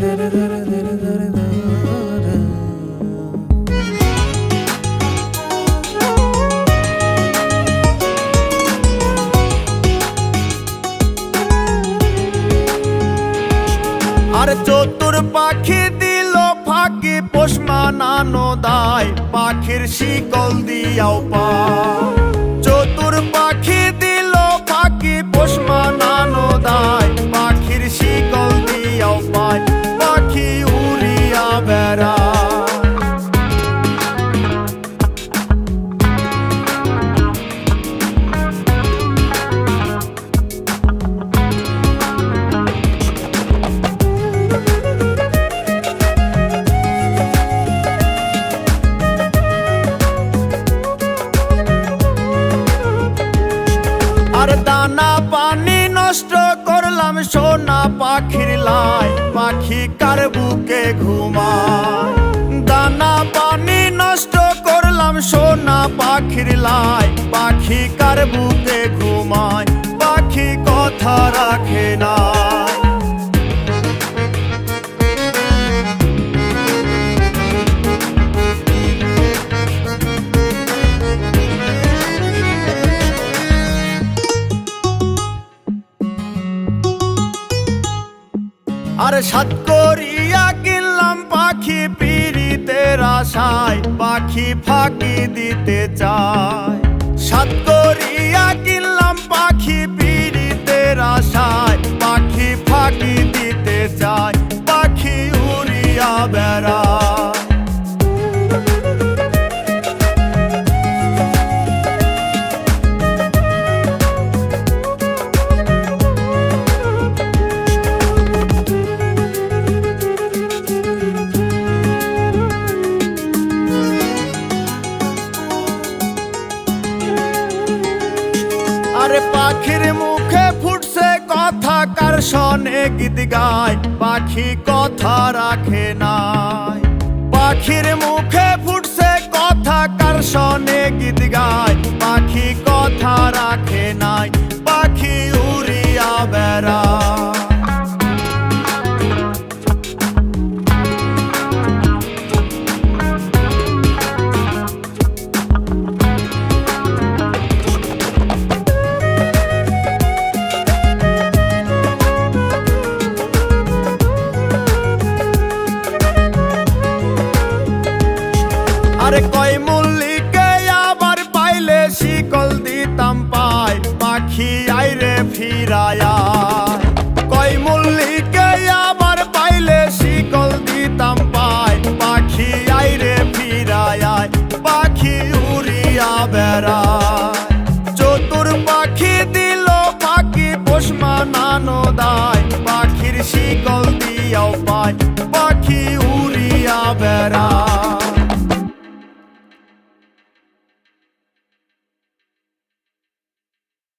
আর চতুর পাখি দিল ফাঁকি পোষ মানানো দায়, পাখির শিকল দিয়াও পায়। চতুর পাখি দিল ফাঁকি পোষ মানানো দায়, পাখির শিকল দিয়াও পায়, পাখি উড়িয়া বেড়ায়। আর দানা পানি নষ্ট করলাম সোনা পাখির লাই, পাখি কার বুকে ঘুমায়। দানা পানি নষ্ট করলাম সোনা পাখির লাই, পাখি কার বুকে ঘুমায়, পাখি কথা রাখে না। আর সাত করিয়া কিনলাম পাখি পীড়িতের আশায়, পাখি ফাঁকি দিতে চায়। সাত করিয়া কিনলাম পাখি পীড়িতের আশায়, পাখি ফাঁকি দিতে চায়, পাখি উড়িয়া বেড়ায়। আরে পাখির মুখে ফুটছে কথা, কার শনে গীত গায়, পাখি কথা রাখে নাই। পাখির মুখে ফুটছে কথা, কার শনে গীত গায়, পাখি কথা রাখে নাই, পাখি উড়িয়া বেড়ায়। আরে কয় মল্লিকে আবার পাইলে শিকল দিতাম পায়, পাখি আইরে ফিরায়। কয় মল্লিকে আবার পাইলে শিকল দিতাম পায়, পাখি আইরে ফিরায়, পাখি উড়িয়া বেড়ায়। চতুর পাখি দিল ফাঁকি পোষ মানানো দায়, পাখির শিকল দিয়াও পায়, পাখি উড়িয়া বেড়ায়।